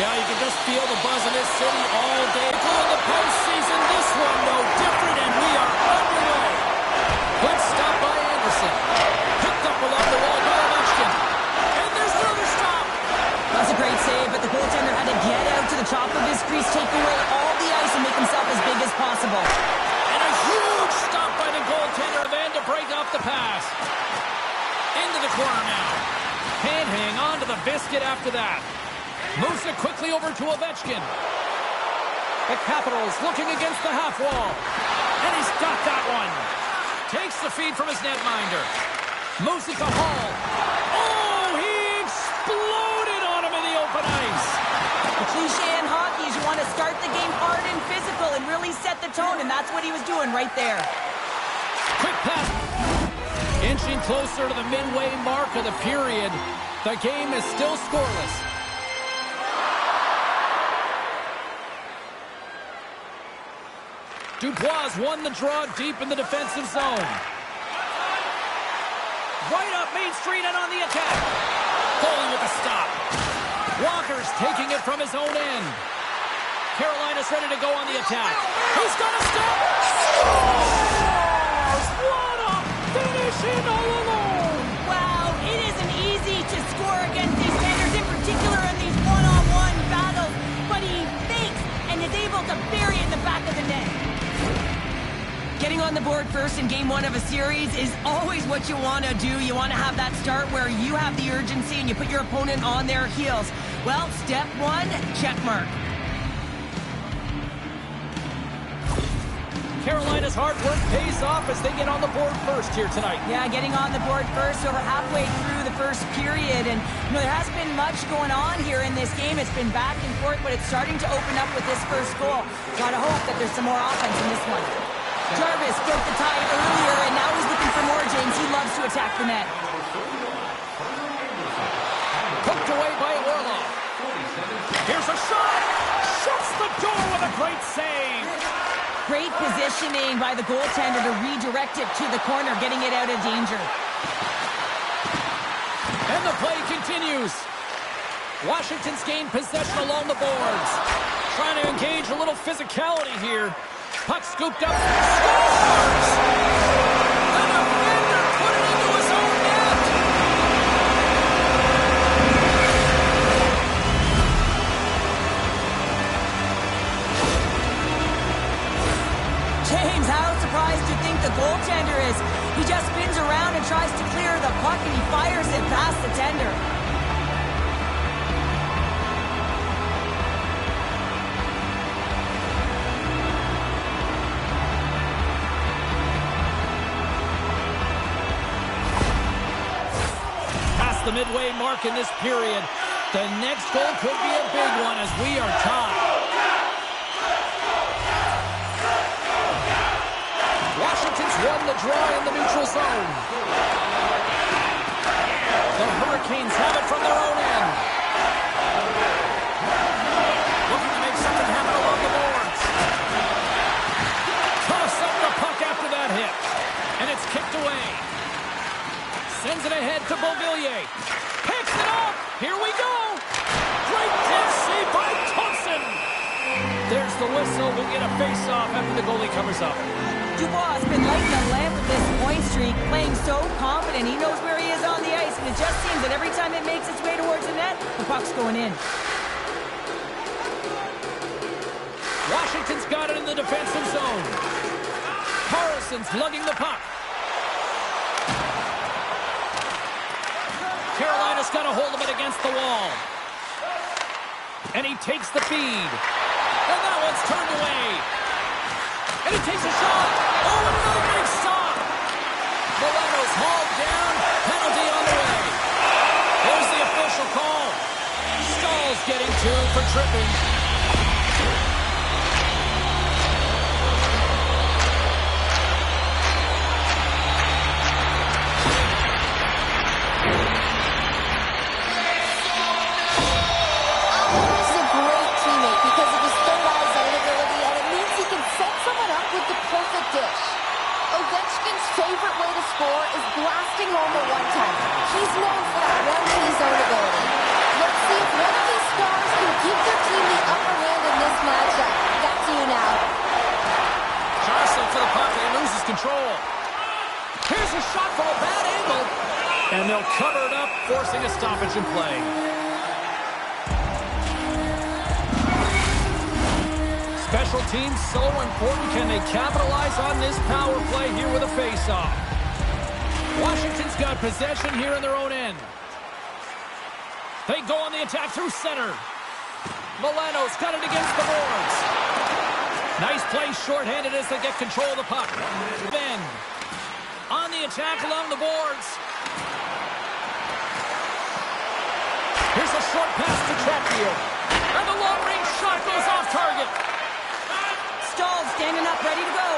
Yeah, you can just feel the buzz in this city all day. In the postseason, this one no different, and we are underway. Good stop by Anderson. Picked up along the wall by Ovechkin. And there's another stop. That's a great save, but the goaltender had to get out to the top of his crease, take away all the ice, and make himself as big as possible. And a huge stop by the goaltender, Van to break off the pass. Into the corner now. Can't hang on to the biscuit after that. Moves it quickly over to Ovechkin. The Capitals looking against the half wall. And he's got that one. Takes the feed from his netminder. Moves it to Hall. Oh, he exploded on him in the open ice. The cliche in hockey is you want to start the game hard and physical and really set the tone, and that's what he was doing right there. Quick pass. Inching closer to the midway mark of the period. The game is still scoreless. Dubois won the draw deep in the defensive zone. Right up Main Street and on the attack. Goalie with a stop. Walker's taking it from his own end. Carolina's ready to go on the attack. He's got a stop. Scores! What a finish in all alone. Wow, it isn't easy to score against these standards, in particular in these one-on-one battles. But he fakes and is able to bury it in the back of the net. Getting on the board first in game one of a series is always what you want to do. You want to have that start where you have the urgency and you put your opponent on their heels. Well, step one, check mark. Carolina's hard work pays off as they get on the board first here tonight. Yeah, getting on the board first over halfway through the first period. And, there hasn't been much going on here in this game. It's been back and forth, but it's starting to open up with this first goal. Gotta hope that there's some more offense in this one. Jarvis broke the tie earlier, and now he's looking for more, James. He loves to attack the net. Hooked away by Orlov. Here's a shot. Shuts the door with a great save. Great positioning by the goaltender to redirect it to the corner, getting it out of danger. And the play continues. Washington's gained possession along the boards. Trying to engage a little physicality here. Puck scooped up. Scores! The defender put it into his own net. James, how surprised do you think the goaltender is? He just spins around and tries to clear the puck, and he fires it past the tender. The midway mark in this period. The next goal could be a big one as we are tied. Washington's won the draw in the neutral zone. The Hurricanes have it from their own end. Looking to make something happen along the boards. Toss up the puck after that hit. And it's kicked away. Sends it ahead to Beauvillier. Picks it up. Here we go. Great glove save by Thompson. There's the whistle. We'll get a face-off after the goalie covers up. Dubois has been lighting a lamp with this point streak, playing so confident. He knows where he is on the ice, and it just seems that every time it makes its way towards the net, the puck's going in. Washington's got it in the defensive zone. Carlson's lugging the puck. Carolina's got a hold of it against the wall. And he takes the feed. And that one's turned away. And he takes a shot. Oh, and another big stop. Milano's hauled down. Penalty on the way. Here's the official call. Stahl's getting two for tripping. Favorite way to score is blasting home a one-timer. He's known for that one-key zone ability. Let's see if one of these stars can keep their matchup. Back to you now. Jostling for the puck, and he loses control. Here's a shot from a bad angle. And they'll cover it up, forcing a stoppage in play. Special teams so important. Can they capitalize on this power play here with a face-off? Washington's got possession here in their own end. They go on the attack through center. Milano's got it against the boards. Nice play shorthanded as they get control of the puck. Ben on the attack along the boards. Here's a short pass to Chatfield. And the long-range shot goes off target. Stahl standing up, ready to go.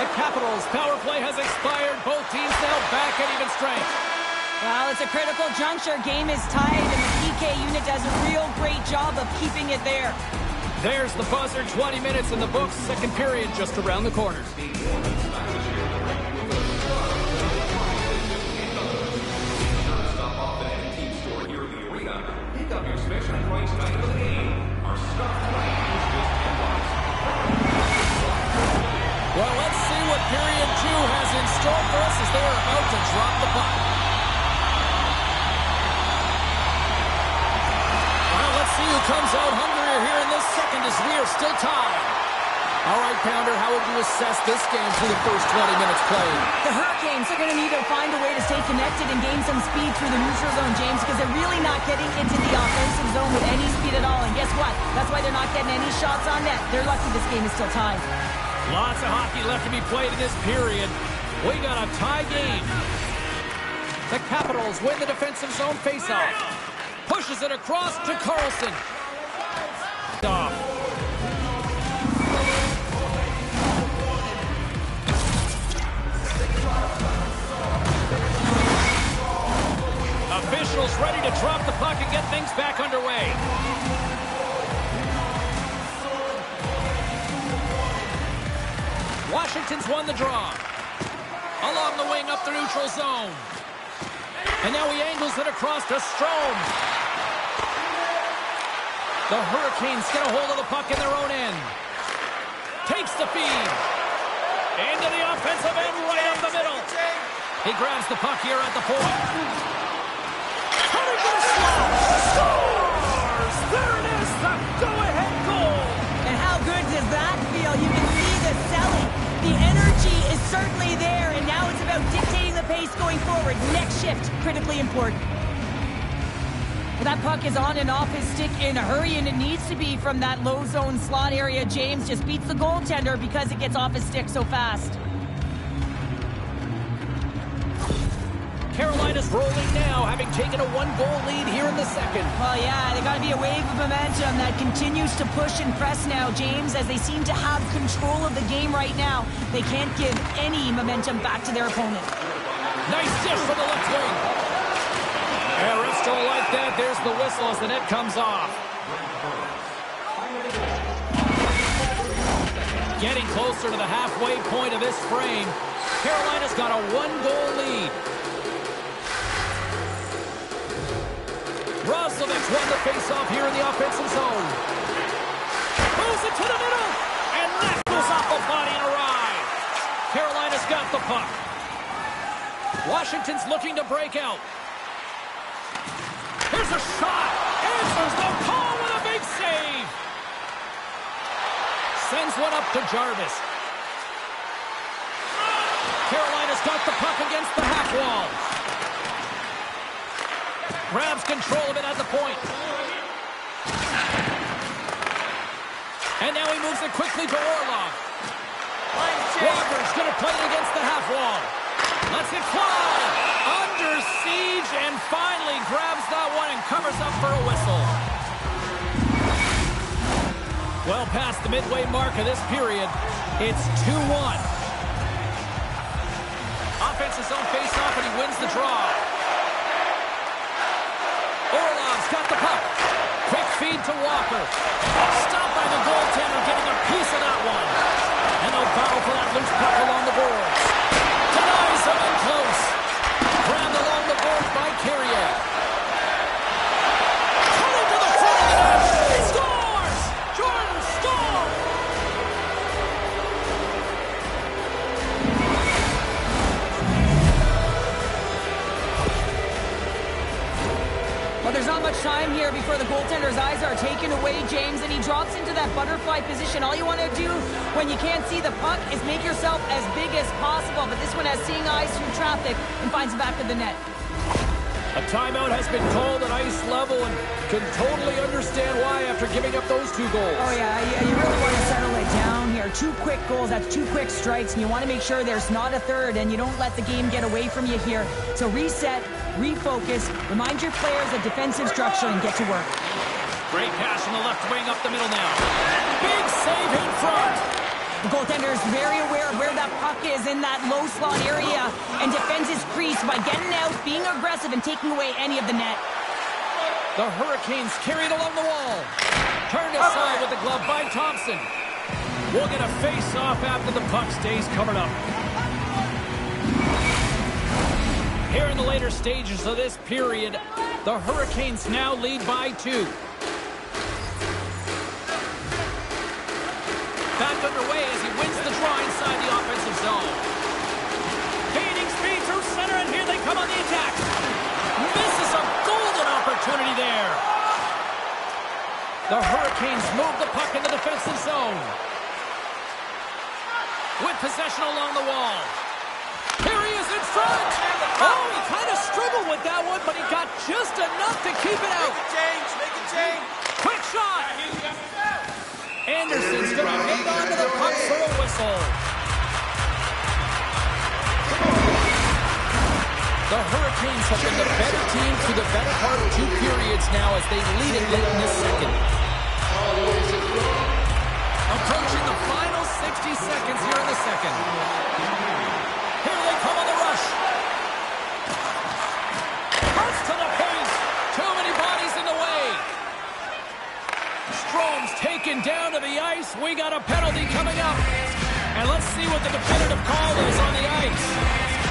The Capitals' power play has expired. Both teams now back at even strength. Well, it's a critical juncture. Game is tied, and the PK unit does a real great job of keeping it there. There's the buzzer. 20 minutes in the books. Second period just around the corner. Well, let's see what period 2 has in store for us as they are about to drop the puck. Well, let's see who comes out hungrier here in this second as we are still tied. All right, Pounder, how would you assess this game through the first 20 minutes played? The Hurricanes are going to need to find a way to stay connected and gain some speed through the neutral zone, James, because they're really not getting into the offensive zone with any speed at all. And guess what? That's why they're not getting any shots on net. They're lucky this game is still tied. Lots of hockey left to be played in this period. We got a tie game. The Capitals win the defensive zone faceoff. Pushes it across to Carlson. Off. Officials ready to drop the puck and get things back underway. Washington's won the draw. Along the wing up the neutral zone. And now he angles it across to Strome. The Hurricanes get a hold of the puck in their own end. Takes the feed. Into the offensive end right up the middle. He grabs the puck here at the point. Coming for the slot. Scores! There it is, the go-ahead goal. And how good does that feel? You can see the selling. The energy is certainly there, and now it's about dictating the pace going forward. Next shift, critically important. That puck is on and off his stick in a hurry, and it needs to be from that low zone slot area. James just beats the goaltender because it gets off his stick so fast. Carolina's rolling now, having taken a 1-goal lead here in the second. Well, yeah, they got to be a wave of momentum that continues to push and press now, James, as they seem to have control of the game right now. They can't give any momentum back to their opponent. Nice dish from the left wing. Yeah, refs don't like that. There's the whistle as the net comes off. Getting closer to the halfway point of this frame. Carolina's got a 1-goal lead. Roslovic's won the faceoff here in the offensive zone. Moves it to the middle, and that goes off the body and awry. Carolina's got the puck. Washington's looking to break out. Here's a shot. Answers the call with a big save. Sends one up to Jarvis. Carolina's got the puck against the half wall. Grabs control of it at the point. And now he moves it quickly to Orlov. Walker's going to play it against the half wall. Lets it fly. Under siege and finally grabs that one and covers up for a whistle. Well past the midway mark of this period, it's 2-1. Offense's own face-off and he wins the draw. Orlov's got the puck. Quick feed to Walker. Stopped by the goaltender, getting a piece of that one. And they'll battle for that loose puck along the boards. Denies him in close. Grabbed along the boards by Carrier. Coming to the front of the net. much time here before the goaltender's eyes are taken away, James, and he drops into that butterfly position. All you want to do when you can't see the puck is make yourself as big as possible, but this one has seeing eyes through traffic and finds the back of the net. A timeout has been called at ice level, and can totally understand why after giving up those 2 goals. Oh, yeah, you really want to settle it down here. 2 quick goals, that's 2 quick strikes, and you want to make sure there's not a third, and you don't let the game get away from you here. So reset, refocus, remind your players of defensive structure, and get to work. Great pass from the left wing up the middle now. Big save in front. The goaltender is very aware of where that puck is in that low slot area and defends his crease by getting out, being aggressive, and taking away any of the net. The Hurricanes carried along the wall. Turned aside with the glove by Thompson. We'll get a face-off after the puck stays covered up. Here in the later stages of this period, the Hurricanes now lead by 2. Back underway as he wins the draw inside the offensive zone. Gaining speed through center, and here they come on the attack. Misses a golden opportunity there. The Hurricanes move the puck in the defensive zone. With possession along the wall. Here he is in front. Oh, he kind of struggled with that one, but he got just enough to keep it out. Make a change. Quick shot. Anderson's going to hang on to the puck for a whistle. The Hurricanes have been the better team through the better part of 2 periods now as they lead it late in this second. Approaching the final 60 seconds here in the second. Here they come on the rush. Burst to the paint. Too many bodies in the way. Strome's taken down to the ice. We got a penalty coming up. And let's see what the definitive call is on the ice.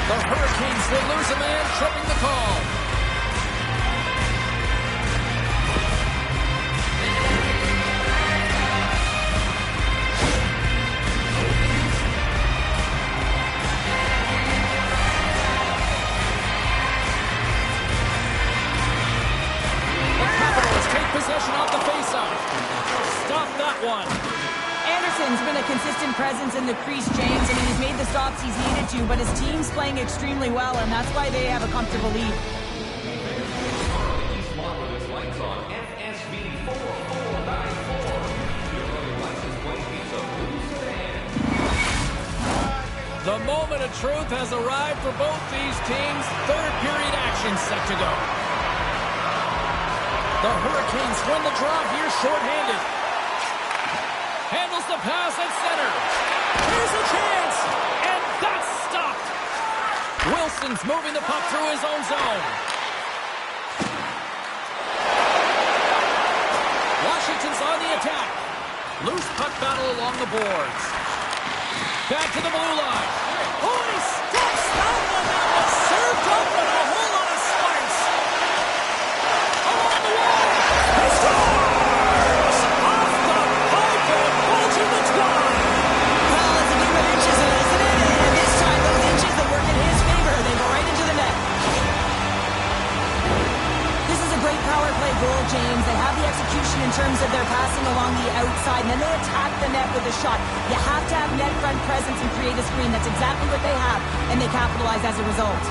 The Hurricanes will lose a man, tripping the call. The Capitals take possession off the faceoff. Stop that one. Anderson's been a consistent presence in the crease, James. I mean, he's made the stops he's needed to, but his team's playing extremely well, and that's why they have a comfortable lead. The moment of truth has arrived for both these teams. Third period action set to go. The Hurricanes win the draw here shorthanded. Handles the pass at center. Here's a chance, and that's stopped. Wilson's moving the puck through his own zone. Washington's on the attack. Loose puck battle along the boards. Back to the blue line. Oh, and he stops that one. That was served up with a whole lot of spice. Along the wall. He scores! Off the pipe and bulging the twine. Well, it's a game of inches, isn't it? And this time, those inches that work in his favor, they go right into the net. This is a great power play goal, James. They have the execution in terms of their passing along the outside, and then they attack the net with a shot. You have to have net front presence and create a screen. That's exactly what they have, and they capitalize as a result.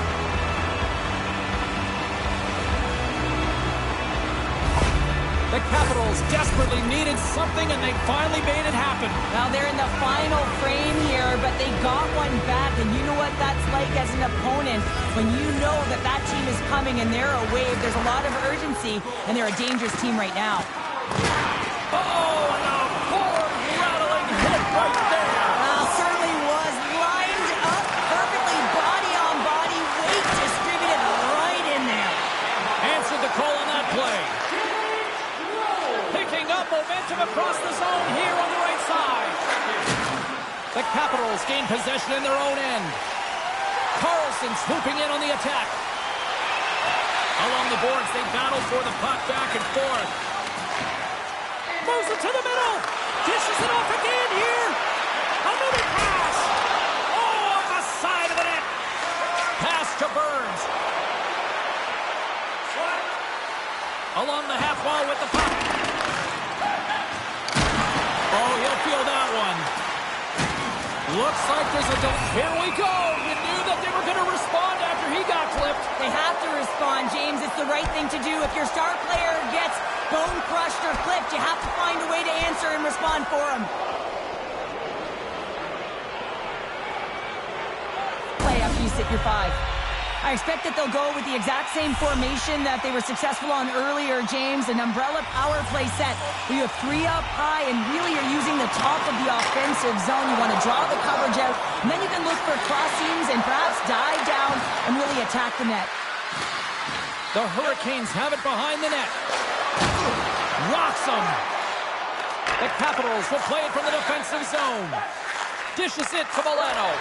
The Capitals desperately needed something, and they finally made it happen. Now they're in the final frame here, but they got one back, and you know what that's like as an opponent. When you know that that team is coming and they're a wave, there's a lot of urgency, and they're a dangerous team right now. Oh, and a board-rattling hit right there. Well, certainly was lined up perfectly, body on body, weight distributed right in there. Answered the call on that play. Picking up momentum across the zone here on the right side. The Capitals gain possession in their own end. Carlson swooping in on the attack. Along the boards, they battle for the puck back and forth. Moves it to the middle. Dishes it off again here. Another pass. Oh, off the side of the net. Pass to Burns. Along Here we go. You knew that they were going to respond after he got clipped. They have to respond, James. It's the right thing to do. If your star player gets bone crushed or clipped, you have to find a way to answer and respond for him. Play after you sit your 5. I expect that they'll go with the exact same formation that they were successful on earlier, James. An umbrella power play set where you have 3 up high and really you're using the top of the offensive zone. You want to draw the coverage out, and then you can look for cross seams and perhaps dive down and really attack the net. The Hurricanes have it behind the net. Rocks them. The Capitals will play it from the defensive zone. Dishes it to Milano.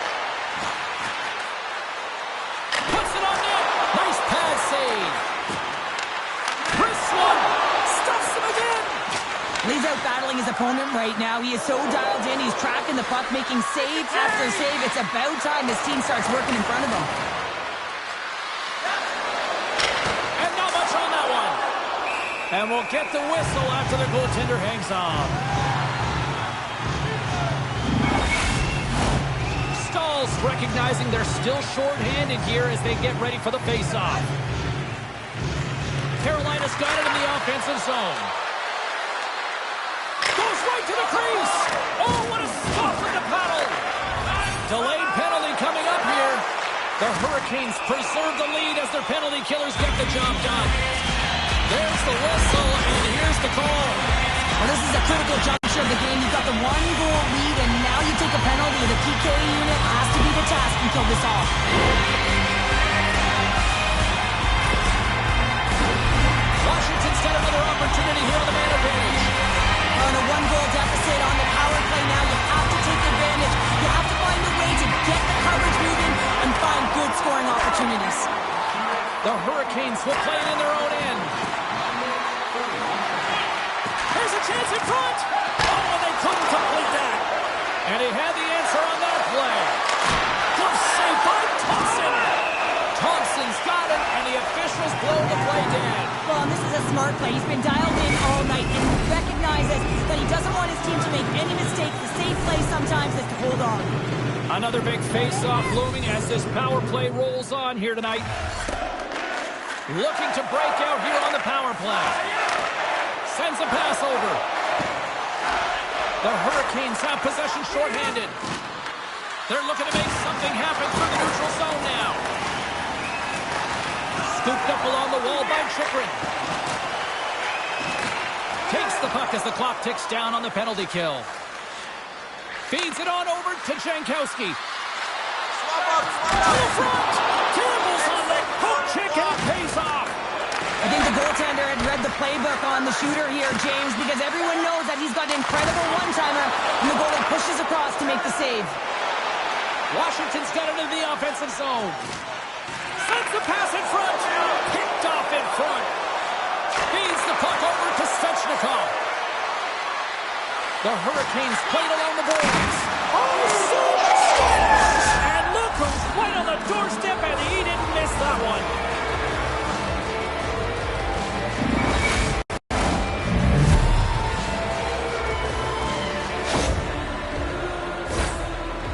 Puts it on net. Nice pad save. Chris one. Stuffs him again. He's out battling his opponent right now. He is so dialed in. He's tracking the puck, making save after save. It's about time his team starts working in front of him. And not much on that one. And we'll get the whistle after the goaltender hangs on. Stall's recognizing they're still short-handed here as they get ready for the face-off. Carolina's got it in the offensive zone. Goes right to the crease. Oh, what a stop with the paddle. Delayed penalty coming up here. The Hurricanes preserve the lead as their penalty killers get the job done. There's the whistle, and here's the call. Well, this is a critical juncture of the game. You've got the 1-goal lead, and now you take a penalty. The PK unit has to be the task and kill this off. Washington's got another opportunity here on the man advantage. On a 1-goal deficit on the power play now, you have to take advantage. You have to find a way to get the coverage moving and find good scoring opportunities. The Hurricanes will play it in their own end. There's a chance in front. Oh, they couldn't complete that. And he had the answer on that play. Good save by Thompson. Thompson's got it, and the officials blow the play dead. Well, and this is a smart play. He's been dialed in all night and recognizes that he doesn't want his team to make any mistakes. The safe play sometimes is to hold on. Another big face-off looming as this power play rolls on here tonight. Looking to break out here on the power play. Sends a pass over. The Hurricanes have possession shorthanded. They're looking to make something happen through the neutral zone now. Scooped up along the wall by Chychrun. Takes the puck as the clock ticks down on the penalty kill. Feeds it on over to Jankowski. Swap up. To the front. Campbell's on the poke check and it pays off. I think the goaltender had read the playbook on the shooter here, James, because everyone knows that he's got an incredible one-timer, and the goalie pushes across to make the save. Washington's got it in the offensive zone. Sends the pass in front. Picked off in front. Feeds the puck over to Svechnikov. The Hurricanes played along the boards. Oh, scores! And look who's right on the doorstep, and he didn't miss that one.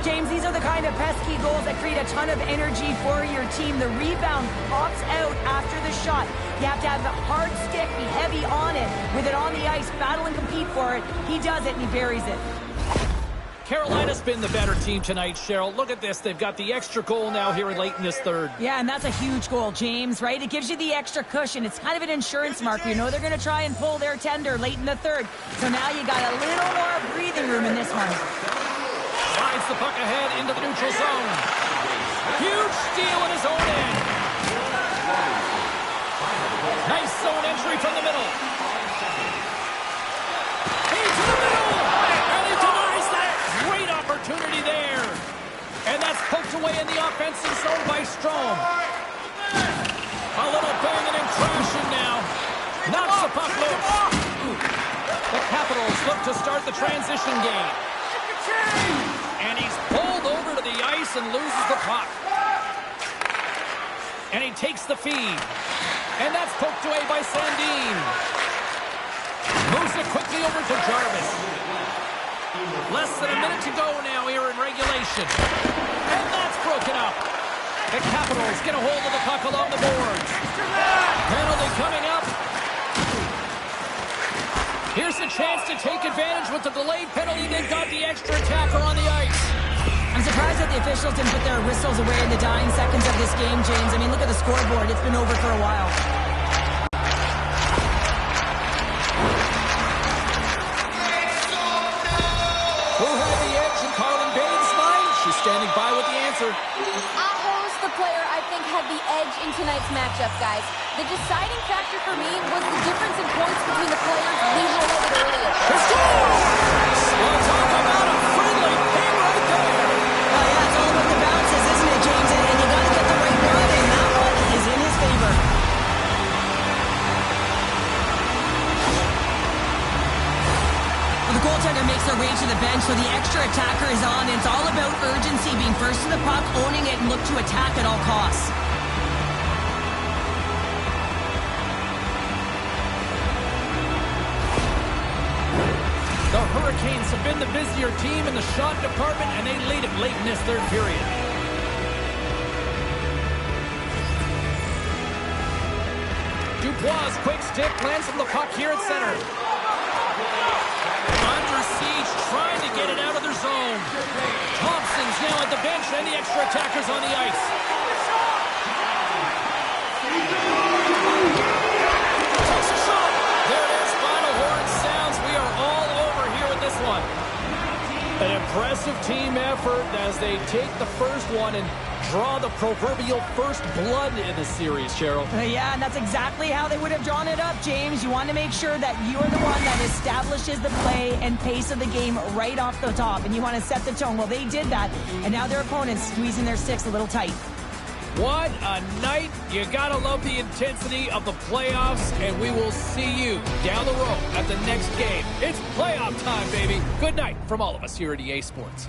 James, these are the kind of pesky goals that create a ton of energy for your team. The rebound pops out after the shot. You have to have a hard stick, be heavy on it, with it on the ice, battle and compete for it. He does it, and he buries it. Carolina's been the better team tonight, Cheryl. Look at this. They've got the extra goal now here late in this third. Yeah, and that's a huge goal, James, right? It gives you the extra cushion. It's kind of an insurance marker. You know they're going to try and pull their tender late in the third. So now you got a little more breathing room in this one. Slides the puck ahead into the neutral zone. Huge steal in his own end. Nice zone entry from the middle. Into the middle. And he denies that. Great opportunity there. And that's poked away in the offensive zone by Strome. A little banging and crashing now. Knocks the puck loose. The Capitals look to start the transition game. And he's pulled over to the ice and loses the puck. And he takes the feed. And that's poked away by Sandin. Moves it quickly over to Jarvis. Less than a minute to go now here in regulation. And that's broken up. The Capitals get a hold of the puck along the boards. Penalty coming up. Here's a chance to take advantage with the delayed penalty. They've got the extra attacker on the ice. I'm surprised that the officials didn't put their whistles away in the dying seconds of this game, James. I mean, look at the scoreboard. It's been over for a while. Who had the edge in Carlin Baines' mind? She's standing by with the answer. The player I think had the edge in tonight's matchup, guys. The deciding factor for me was the difference in points between the players we highlighted earlier. He scores! Well, talk about a friendly pin right there. Yeah, it's all about the bounces, isn't it, James? And you got to get the right one, and that one is in his favor. Well, the goaltender makes their way to the bench, so the extra attacker is on. And it's all about urgency, being first to the puck, owning it, and look to attack at all costs. The Hurricanes have been the busier team in the shot department, and they lead it late in this third period. Dubois' quick stick lands on the puck here at center. Under siege, trying to get it out of their zone. Thompson's now at the bench, and the extra attackers on the ice. Takes a shot. There it is. Final horn sounds. We are all over here with this one. An impressive team effort as they take the first one and draw the proverbial first blood in the series, Cheryl. Yeah, and that's exactly how they would have drawn it up, James. You want to make sure that you are the one that establishes the play and pace of the game right off the top, and you want to set the tone. Well, they did that, and now their opponent's squeezing their sticks a little tight. What a night. You gotta love the intensity of the playoffs, and we will see you down the road at the next game. It's playoff time, baby. Good night from all of us here at EA Sports.